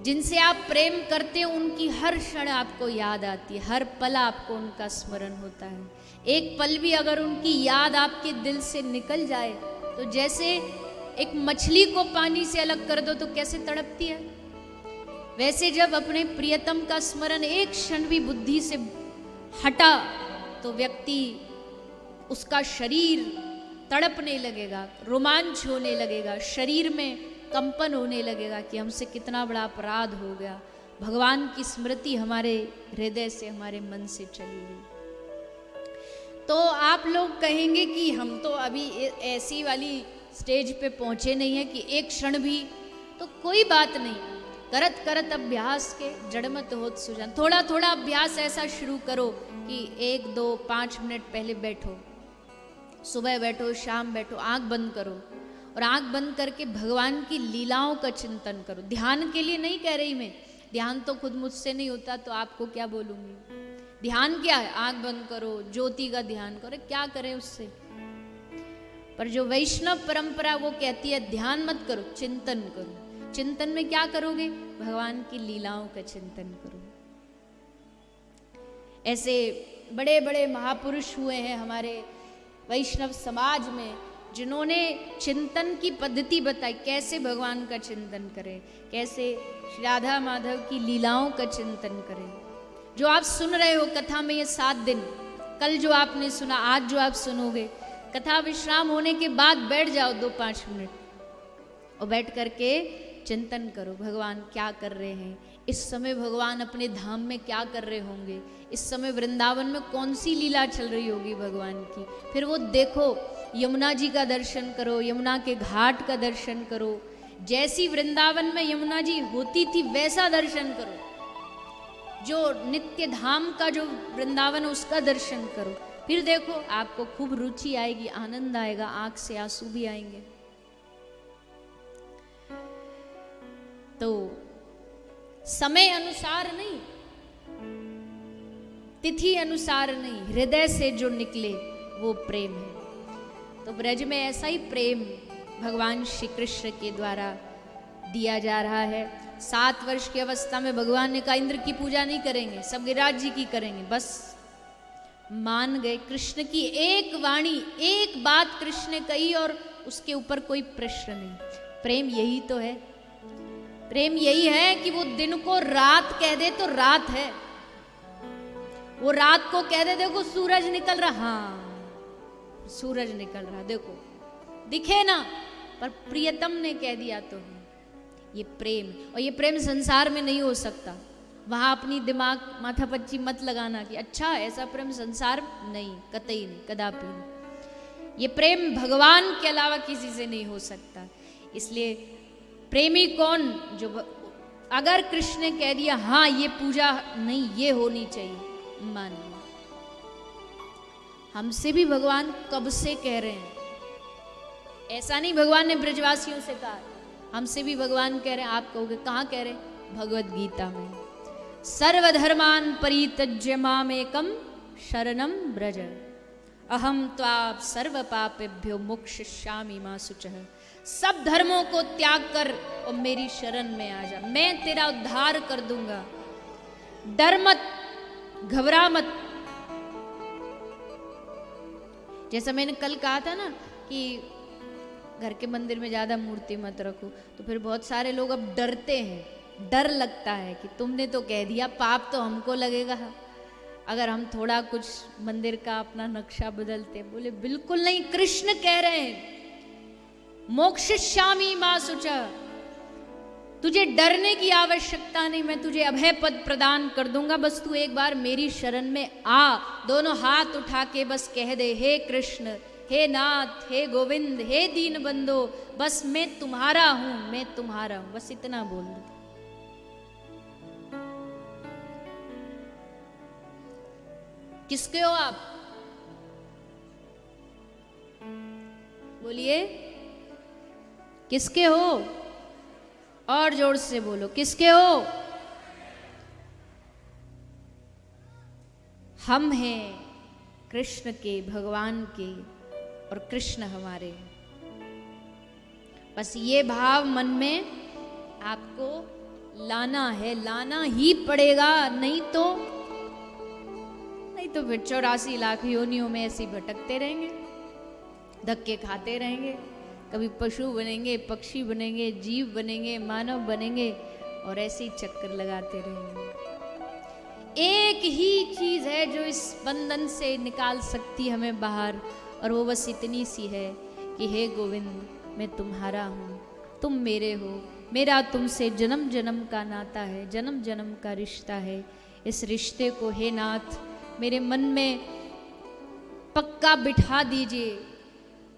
जिनसे आप प्रेम करते हैं उनकी हर क्षण आपको याद आती है, हर पल आपको उनका स्मरण होता है। एक पल भी अगर उनकी याद आपके दिल से निकल जाए तो जैसे एक मछली को पानी से अलग कर दो तो कैसे तड़पती है, वैसे जब अपने प्रियतम का स्मरण एक क्षण भी बुद्धि से हटा तो व्यक्ति, उसका शरीर तड़पने लगेगा, रोमांच होने लगेगा, शरीर में कंपन होने लगेगा कि हमसे कितना बड़ा अपराध हो गया। भगवान की स्मृति हमारे हृदय से, हमारे मन से चली गई। तो आप लोग कहेंगे कि हम तो अभी ऐसी वाली स्टेज पे पहुंचे नहीं है कि एक क्षण भी, तो कोई बात नहीं, करत करत अभ्यास के जड़मत होत सुजान। थोड़ा थोड़ा अभ्यास ऐसा शुरू करो कि 1, 2, 5 मिनट पहले बैठो, सुबह बैठो, शाम बैठो, आंख बंद करो और आंख बंद करके भगवान की लीलाओं का चिंतन करो। ध्यान के लिए नहीं कह रही मैं, ध्यान तो खुद मुझसे नहीं होता तो आपको क्या बोलूंगी। ध्यान क्या है, आंख बंद करो, ज्योति का ध्यान करो, क्या करें उससे। पर जो वैष्णव परंपरा वो कहती है ध्यान मत करो, चिंतन करो। चिंतन में क्या करोगे, भगवान की लीलाओं का चिंतन करो। ऐसे बड़े बड़े महापुरुष हुए हैं हमारे वैष्णव समाज में, जिन्होंने चिंतन की पद्धति बताई, कैसे भगवान का चिंतन करें, कैसे श्री राधा माधव की लीलाओं का चिंतन करें। जो आप सुन रहे हो कथा में ये 7 दिन, कल जो आपने सुना, आज जो आप सुनोगे, कथा विश्राम होने के बाद बैठ जाओ 2-5 मिनट और बैठ करके चिंतन करो भगवान क्या कर रहे हैं इस समय, भगवान अपने धाम में क्या कर रहे होंगे इस समय, वृंदावन में कौन सी लीला चल रही होगी भगवान की। फिर वो देखो, यमुना जी का दर्शन करो, यमुना के घाट का दर्शन करो, जैसी वृंदावन में यमुना जी होती थी वैसा दर्शन करो, जो नित्य धाम का जो वृंदावन उसका दर्शन करो। फिर देखो आपको खूब रुचि आएगी, आनंद आएगा, आंख से आंसू भी आएंगे। तो समय अनुसार नहीं, तिथि अनुसार नहीं, हृदय से जो निकले वो प्रेम है। तो ब्रज में ऐसा ही प्रेम भगवान श्री कृष्ण के द्वारा दिया जा रहा है। 7 वर्ष की अवस्था में भगवान ने कहा इंद्र की पूजा नहीं करेंगे, सब गिरिराज जी की करेंगे। बस मान गए, कृष्ण की एक वाणी, एक बात कृष्ण ने कही और उसके ऊपर कोई प्रश्न नहीं। प्रेम यही तो है, प्रेम यही है कि वो दिन को रात कह दे तो रात है, वो रात को कह दे देखो सूरज निकल रहा, हाँ सूरज निकल रहा देखो, दिखे ना, पर प्रियतम ने कह दिया तो है। ये प्रेम, और ये प्रेम संसार में नहीं हो सकता। वहां अपनी दिमाग माथापच्ची मत लगाना कि अच्छा ऐसा प्रेम संसार, नहीं, कतई नहीं, कदापि नहीं। ये प्रेम भगवान के अलावा किसी से नहीं हो सकता। इसलिए प्रेमी कौन, जो अगर कृष्ण ने कह दिया हाँ ये पूजा नहीं, ये होनी चाहिए, मान लो। हमसे भी भगवान कब से कह रहे हैं, ऐसा नहीं भगवान ने ब्रजवासियों से कहा, हमसे भी भगवान कह रहे हैं। आप कहोगे कहाँ कह रहे हैं, भगवद गीता में, सर्वधर्मान परित्यज्य मामेकम शरणम ब्रज अहम त्वां सर्व पापेभ्यो मोक्षयिष्यामि मा शुचः। सब धर्मों को त्याग कर और मेरी शरण में आ जा, मैं तेरा उद्धार कर दूंगा। डर मत, घबरा मत। जैसा मैंने कल कहा था ना कि घर के मंदिर में ज्यादा मूर्ति मत रखो, तो फिर बहुत सारे लोग अब डरते हैं, डर लगता है कि तुमने तो कह दिया, पाप तो हमको लगेगा अगर हम थोड़ा कुछ मंदिर का अपना नक्शा बदलते। बोले बिल्कुल नहीं, कृष्ण कह रहे हैं मोक्षयिष्यामि मा शुचः, तुझे डरने की आवश्यकता नहीं, मैं तुझे अभय पद प्रदान कर दूंगा, बस तू एक बार मेरी शरण में आ। दोनों हाथ उठा के बस कह दे, हे कृष्ण, हे नाथ, हे गोविंद, हे दीन बंधो, बस मैं तुम्हारा हूं, मैं तुम्हारा हूं, बस इतना बोल दो। किसके हो आप, बोलिए किसके हो, और जोर से बोलो किसके हो। हम हैं कृष्ण के, भगवान के, और कृष्ण हमारे। बस ये भाव मन में आपको लाना है, लाना ही पड़ेगा, नहीं तो फिर 84 लाख योनियों में ऐसे भटकते रहेंगे, धक्के खाते रहेंगे, कभी पशु बनेंगे, पक्षी बनेंगे, जीव बनेंगे, मानव बनेंगे और ऐसे ही चक्कर लगाते रहेंगे। एक ही चीज है जो इस बंधन से निकाल सकती हमें बाहर, और वो बस इतनी सी है कि हे गोविंद, मैं तुम्हारा हूँ, तुम मेरे हो, मेरा तुमसे जन्म जन्म का नाता है, जन्म जन्म का रिश्ता है। इस रिश्ते को हे नाथ मेरे मन में पक्का बिठा दीजिए।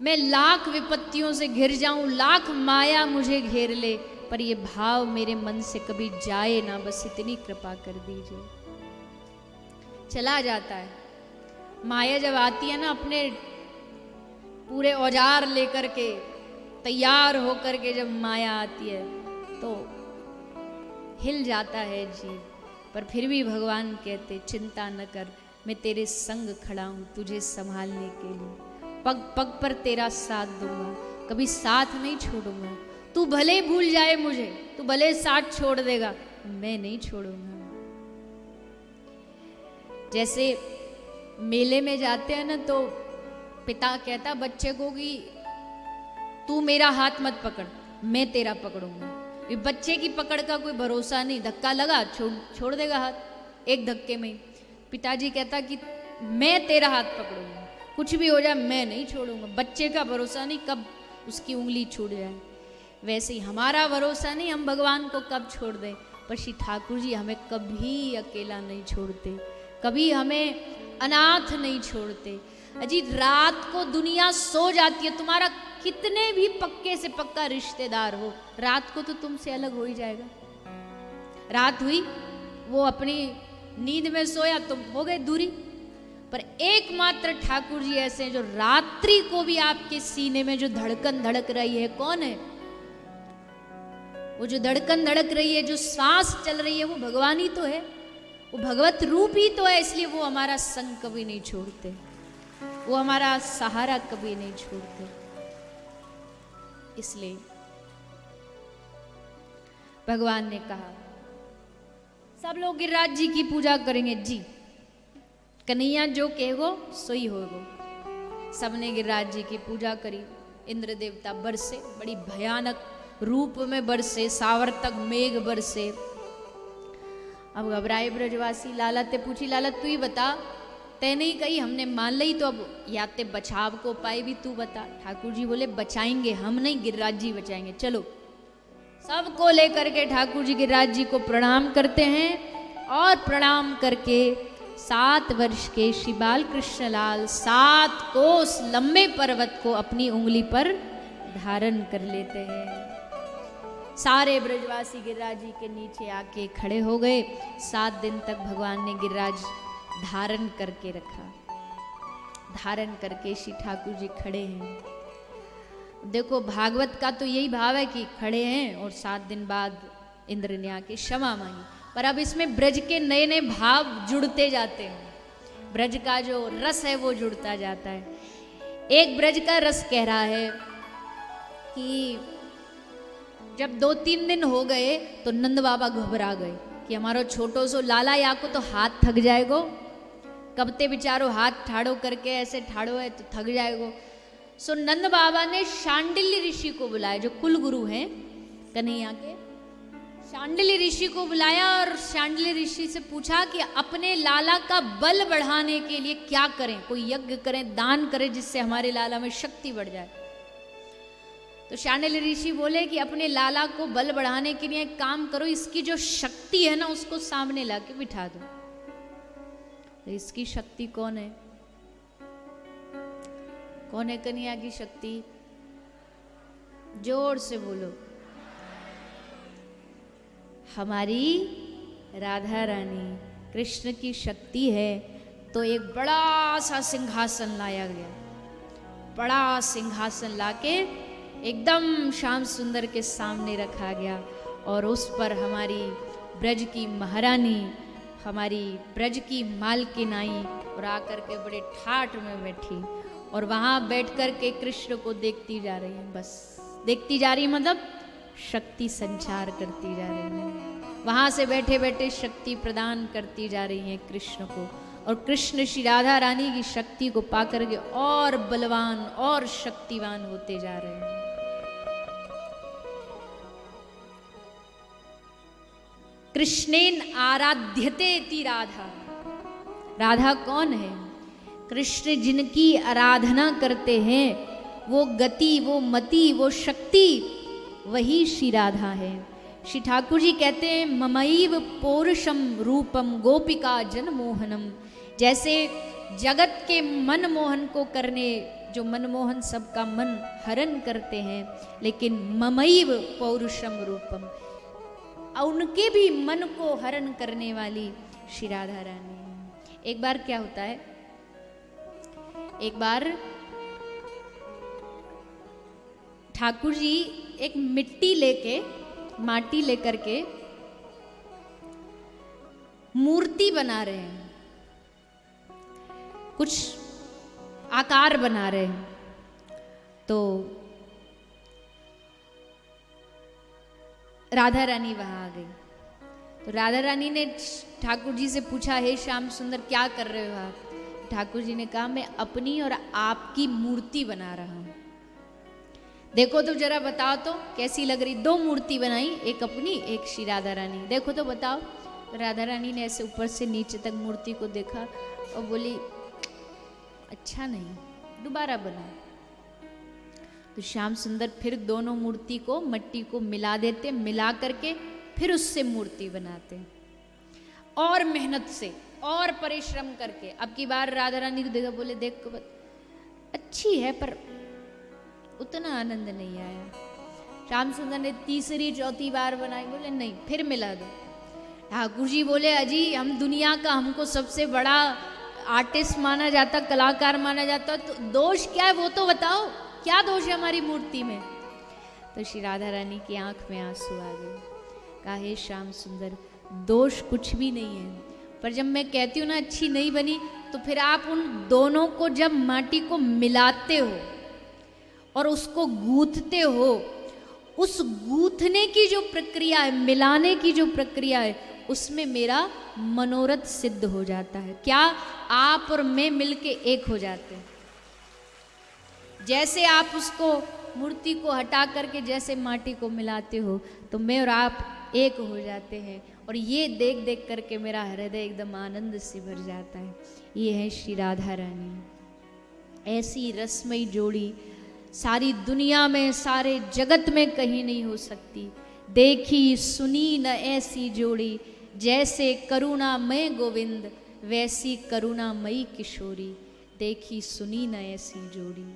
मैं लाख विपत्तियों से घिर जाऊं, लाख माया मुझे घेर ले, पर ये भाव मेरे मन से कभी जाए ना, बस इतनी कृपा कर दीजिए। चला जाता है माया, जब आती है ना अपने पूरे औजार लेकर के, तैयार होकर के जब माया आती है तो हिल जाता है जीव, पर फिर भी भगवान कहते चिंता न कर, मैं तेरे संग खड़ा हूं तुझे संभालने के लिए, पग पग पर तेरा साथ दूंगा, कभी साथ नहीं छोड़ूंगा। तू भले भूल जाए मुझे, तू भले साथ छोड़ देगा, मैं नहीं छोड़ूंगा। जैसे मेले में जाते हैं ना, तो पिता कहता बच्चे को कि तू मेरा हाथ मत पकड़, मैं तेरा पकड़ूंगा। ये बच्चे की पकड़ का कोई भरोसा नहीं, धक्का लगा छोड़ देगा हाथ एक धक्के में। पिताजी कहता कि मैं तेरा हाथ पकड़ूंगा, कुछ भी हो जाए मैं नहीं छोड़ूंगा। बच्चे का भरोसा नहीं कब उसकी उंगली छूट जाए, वैसे ही हमारा भरोसा नहीं हम भगवान को कब छोड़ दें। पर श्री ठाकुर जी हमें कभी अकेला नहीं छोड़ते, कभी हमें अनाथ नहीं छोड़ते। अजी रात को दुनिया सो जाती है, तुम्हारा कितने भी पक्के से पक्का रिश्तेदार हो, रात को तो तुमसे अलग हो ही जाएगा। रात हुई वो अपनी नींद में सोया, तुम हो गए दूरी। पर एकमात्र ठाकुर जी ऐसे हैं जो रात्रि को भी आपके सीने में जो धड़कन धड़क रही है, कौन है वो? जो धड़कन धड़क रही है, जो सांस चल रही है, वो भगवान ही तो है, वो भगवत रूप ही तो है। इसलिए वो हमारा संग कभी नहीं छोड़ते, वो हमारा सहारा कभी नहीं छोड़ते। इसलिए भगवान ने कहा सब लोग गिरिराज जी की पूजा करेंगे जी, कन्हैया जो कहेगो सोई होगो। सबने गिरिराज जी की पूजा करी। इंद्र देवता बरसे, बड़ी भयानक रूप में बरसे, सावर्तक मेघ बरसे। अब घबराए ब्रजवासी, लाला ते पूछी, लाला तू ही बता, तय नहीं कही हमने मान ली, तो अब या ते बचाव को उपाय भी तू बता। ठाकुर जी बोले बचाएंगे हम नहीं, गिरिराज जी बचाएंगे। चलो सबको लेकर के ठाकुर जी गिरिराज जी को प्रणाम करते हैं, और प्रणाम करके 7 वर्ष के श्री बाल कृष्ण लाल 7 कोस लंबे पर्वत को अपनी उंगली पर धारण कर लेते हैं। सारे ब्रजवासी गिरिराज जी के नीचे आके खड़े हो गए। 7 दिन तक भगवान ने गिरिराज धारण करके रखा। धारण करके श्री ठाकुर जी खड़े हैं। देखो भागवत का तो यही भाव है कि खड़े हैं और 7 दिन बाद इंद्र ने आके क्षमा मांगी। पर अब इसमें ब्रज के नए नए भाव जुड़ते जाते हैं, ब्रज का जो रस है वो जुड़ता जाता है। एक ब्रज का रस कह रहा है कि जब 2-3 दिन हो गए तो नंद बाबा घबरा गए कि हमारो छोटो सो लाला या को तो हाथ थक जाएगो, कब ते बेचारो हाथ ठाड़ो करके ऐसे ठाड़ो है तो थक जाएगो। सो नंद बाबा ने शांडिल्य ऋषि को बुलाया, जो कुल गुरु हैं कन्हैया के। शांडिल्य ऋषि को बुलाया और शांडिल्य ऋषि से पूछा कि अपने लाला का बल बढ़ाने के लिए क्या करें, कोई यज्ञ करें, दान करें जिससे हमारे लाला में शक्ति बढ़ जाए। तो शांडिल्य ऋषि बोले कि अपने लाला को बल बढ़ाने के लिए एक काम करो, इसकी जो शक्ति है ना उसको सामने लाके बिठा दो। तो इसकी शक्ति कौन है? कौन है कन्हैया की शक्ति? जोर से बोलो। हमारी राधा रानी कृष्ण की शक्ति है। तो एक बड़ा सा सिंहासन लाया गया, बड़ा सिंहासन लाके एकदम श्याम सुंदर के सामने रखा गया, और उस पर हमारी ब्रज की महारानी, हमारी ब्रज की मालकिन आई और आकर के बड़े ठाठ में बैठी, और वहाँ बैठ कर के कृष्ण को देखती जा रही है। बस देखती जा रही, मतलब शक्ति संचार करती जा रही है। वहाँ से बैठे बैठे शक्ति प्रदान करती जा रही हैं कृष्ण को, और कृष्ण श्री राधा रानी की शक्ति को पाकर के और बलवान और शक्तिवान होते जा रहे हैं। कृष्णेन आराध्यते इति राधा। राधा कौन है? कृष्ण जिनकी आराधना करते हैं, वो गति, वो मति, वो शक्ति, वही श्री राधा है। श्री ठाकुर जी कहते हैं ममैव पौरुषम रूपम गोपिका जनमोहनम। जैसे जगत के मनमोहन को करने, जो मनमोहन सबका मन हरण करते हैं, लेकिन ममैव पौरुषम रूपम, उनके भी मन को हरण करने वाली श्री राधा रानी है। एक बार क्या होता है, एक बार ठाकुर जी एक माटी लेकर के मूर्ति बना रहे हैं, कुछ आकार बना रहे हैं। तो राधा रानी वहां आ गई। तो राधा रानी ने ठाकुर जी से पूछा, हे श्याम सुंदर क्या कर रहे हो आप? ठाकुर जी ने कहा, मैं अपनी और आपकी मूर्ति बना रहा हूं। देखो तो जरा बताओ तो कैसी लग रही? 2 मूर्ति बनाई, एक अपनी, एक श्री राधा रानी। देखो तो बताओ। तो राधा रानी ने ऐसे ऊपर से नीचे तक मूर्ति को देखा और बोली, अच्छा नहीं, दोबारा बना। तो श्याम सुंदर फिर दोनों मूर्ति को, मट्टी को मिला देते, मिला करके फिर उससे मूर्ति बनाते, और मेहनत से और परिश्रम करके। अब की बार राधा रानी को देखा, बोले देख अच्छी है पर उतना आनंद नहीं आया। श्याम सुंदर ने तीसरी चौथी बार बनाई, बोले नहीं, फिर मिला दो। ठाकुर जी बोले, अजी हम दुनिया का, हमको सबसे बड़ा आर्टिस्ट माना जाता, कलाकार माना जाता, तो दोष क्या है वो तो बताओ, क्या दोष है हमारी मूर्ति में? तो श्री राधा रानी की आंख में आंसू आ गए। कहा, हे श्याम सुंदर, दोष कुछ भी नहीं है, पर जब मैं कहती हूँ ना अच्छी नहीं बनी, तो फिर आप उन दोनों को जब माटी को मिलाते हो और उसको गूंथते हो, उस गूंथने की जो प्रक्रिया है, मिलाने की जो प्रक्रिया है, उसमें मेरा मनोरथ सिद्ध हो जाता है। क्या? आप और मैं मिलके एक हो जाते हैं। जैसे आप उसको, मूर्ति को हटा करके जैसे माटी को मिलाते हो, तो मैं और आप एक हो जाते हैं, और ये देख देख करके मेरा हृदय एकदम आनंद से भर जाता है। ये है श्री राधा रानी। ऐसी रसमयी जोड़ी सारी दुनिया में, सारे जगत में कहीं नहीं हो सकती। देखी सुनी न ऐसी जोड़ी, जैसे करुणामय गोविंद, वैसी करुणामयी किशोरी। देखी सुनी न ऐसी जोड़ी।